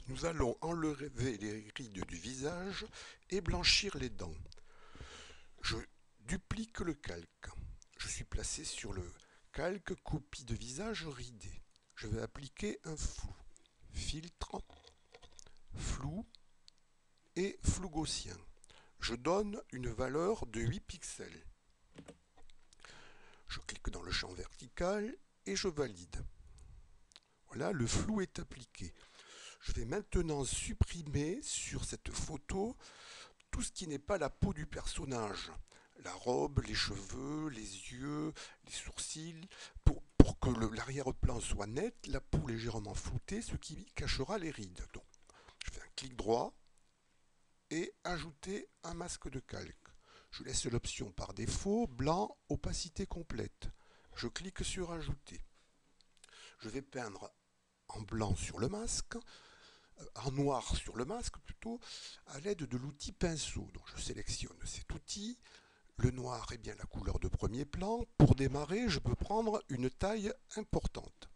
Nous allons enlever les rides du visage et blanchir les dents. Je duplique le calque. Je suis placé sur le calque copie de visage ridé. Je vais appliquer un flou, filtre, flou et flou gaussien. Je donne une valeur de 8 pixels. Je clique dans le champ vertical et je valide. Voilà, le flou est appliqué. Je vais maintenant supprimer sur cette photo tout ce qui n'est pas la peau du personnage. La robe, les cheveux, les yeux, les sourcils, pour que l'arrière-plan soit net, la peau légèrement floutée, ce qui cachera les rides. Donc, je fais un clic droit et ajouter un masque de calque. Je laisse l'option par défaut, blanc, opacité complète. Je clique sur ajouter. Je vais peindre en blanc sur le masque, en noir sur le masque plutôt, à l'aide de l'outil pinceau. Donc je sélectionne cet outil. Le noir est bien la couleur de premier plan. Pour démarrer, je peux prendre une taille importante.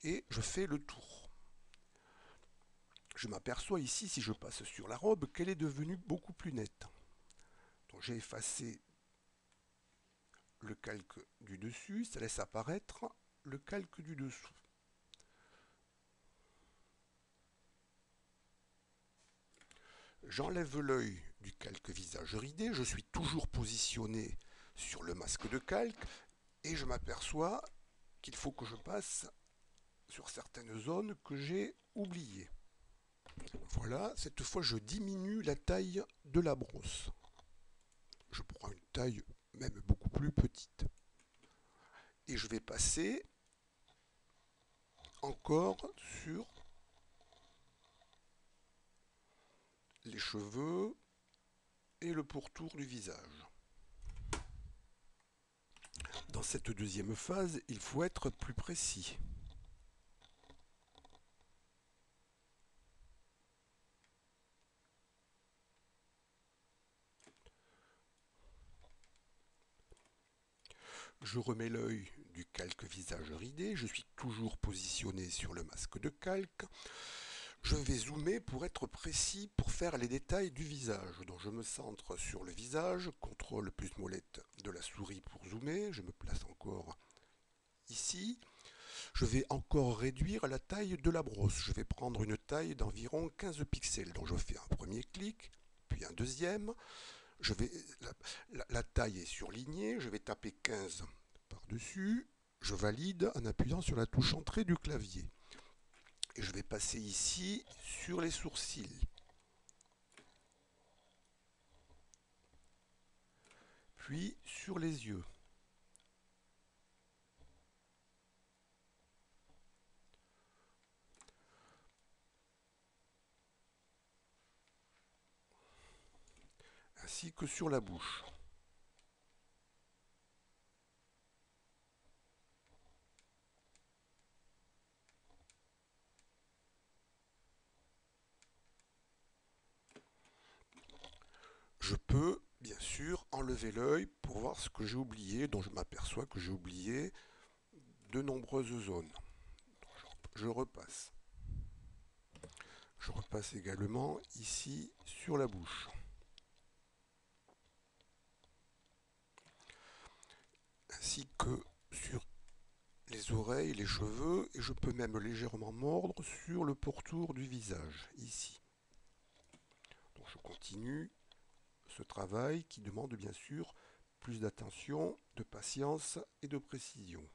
Et je fais le tour. Je m'aperçois ici, si je passe sur la robe, qu'elle est devenue beaucoup plus nette. Donc j'ai effacé le calque du dessus, ça laisse apparaître le calque du dessous. J'enlève l'œil du calque visage ridé, je suis toujours positionné sur le masque de calque et je m'aperçois qu'il faut que je passe sur certaines zones que j'ai oubliées. Voilà, cette fois je diminue la taille de la brosse. Je prends une taille même beaucoup plus petite. Et je vais passer encore sur les cheveux et le pourtour du visage. Dans cette deuxième phase, il faut être plus précis. Je remets l'œil du calque visage ridé, je suis toujours positionné sur le masque de calque. Je vais zoomer pour être précis, pour faire les détails du visage. Donc je me centre sur le visage, contrôle plus molette de la souris pour zoomer, je me place encore ici. Je vais encore réduire la taille de la brosse. Je vais prendre une taille d'environ 15 pixels. Donc je fais un premier clic, puis un deuxième. La taille est surlignée, je vais taper 15 par-dessus. Je valide en appuyant sur la touche entrée du clavier. Et je vais passer ici sur les sourcils. Puis sur les yeux. Ainsi que sur la bouche. Je peux, bien sûr, enlever l'œil pour voir ce que j'ai oublié, dont je m'aperçois que j'ai oublié de nombreuses zones. Je repasse. Je repasse également ici sur la bouche. Ainsi que sur les oreilles, les cheveux, et je peux même légèrement mordre sur le pourtour du visage, ici. Donc je continue ce travail qui demande bien sûr plus d'attention, de patience et de précision.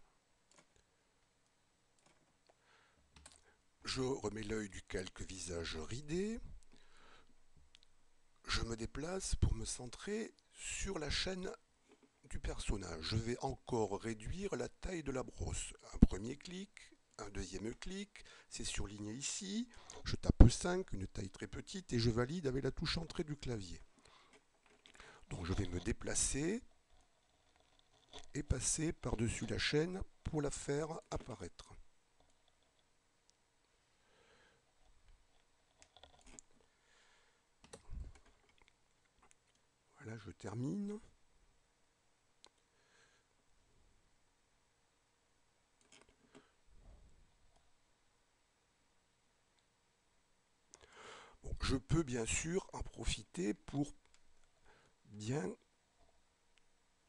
Je remets l'œil du calque visage ridé. Je me déplace pour me centrer sur la chaîne du personnage. Je vais encore réduire la taille de la brosse. Un premier clic, un deuxième clic, c'est surligné ici. Je tape 5, une taille très petite, et je valide avec la touche entrée du clavier. Donc je vais me déplacer et passer par-dessus la chaîne pour la faire apparaître. Voilà, je termine. Je peux bien sûr en profiter pour bien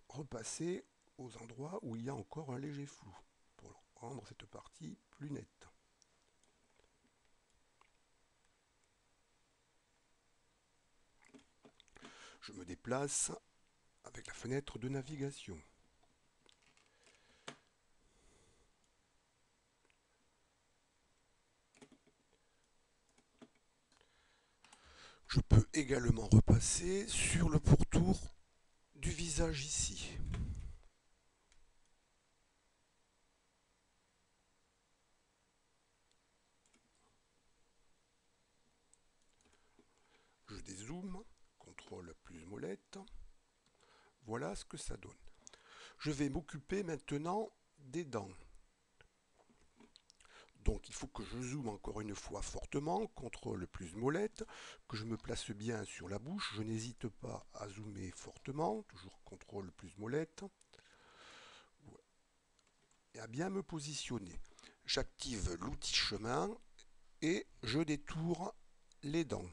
repasser aux endroits où il y a encore un léger flou, pour rendre cette partie plus nette. Je me déplace avec la fenêtre de navigation. Je peux également repasser sur le pourtour du visage ici. Je dézoome, CTRL plus molette. Voilà ce que ça donne. Je vais m'occuper maintenant des dents. Donc il faut que je zoome encore une fois fortement, CTRL plus molette, que je me place bien sur la bouche. Je n'hésite pas à zoomer fortement, toujours CTRL plus molette, et à bien me positionner. J'active l'outil chemin et je détourne les dents.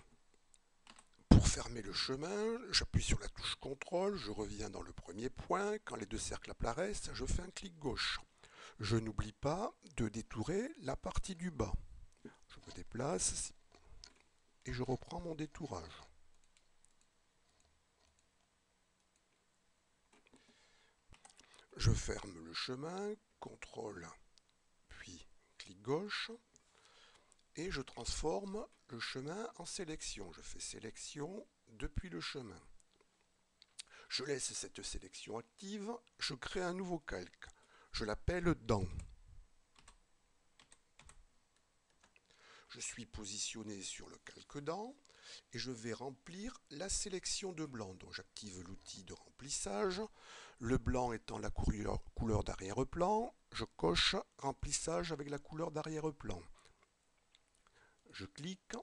Pour fermer le chemin, j'appuie sur la touche CTRL, je reviens dans le premier point. Quand les deux cercles apparaissent, je fais un clic gauche. Je n'oublie pas de détourer la partie du bas. Je me déplace et je reprends mon détourage. Je ferme le chemin, CTRL, puis clic gauche, et je transforme le chemin en sélection. Je fais sélection depuis le chemin. Je laisse cette sélection active, je crée un nouveau calque. Je l'appelle dents. Je suis positionné sur le calque dents et je vais remplir la sélection de blanc. Donc j'active l'outil de remplissage. Le blanc étant la couleur d'arrière-plan, je coche remplissage avec la couleur d'arrière-plan. Je clique.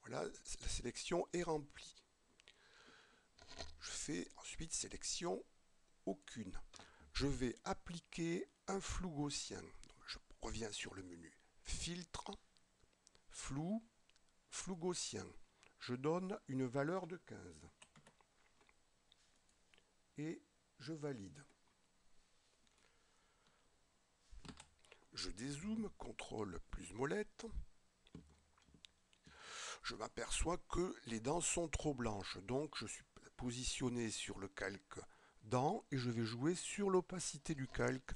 Voilà, la sélection est remplie. Je fais ensuite sélection aucune. Je vais appliquer un flou gaussien. Donc je reviens sur le menu filtre, flou, flou gaussien. Je donne une valeur de 15. Et je valide. Je dézoome, CTRL plus molette. Je m'aperçois que les dents sont trop blanches. Donc je suis positionné sur le calque dents et je vais jouer sur l'opacité du calque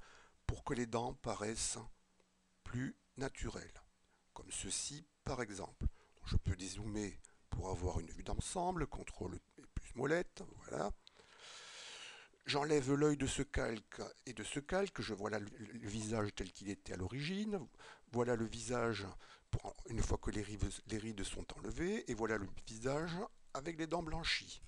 pour que les dents paraissent plus naturelles. Comme ceci par exemple. Donc, je peux dézoomer pour avoir une vue d'ensemble, CTRL plus molette, voilà. J'enlève l'œil de ce calque et de ce calque, je vois là le visage tel qu'il était à l'origine, voilà le visage une fois que les rides sont enlevées, et voilà le visage avec les dents blanchies.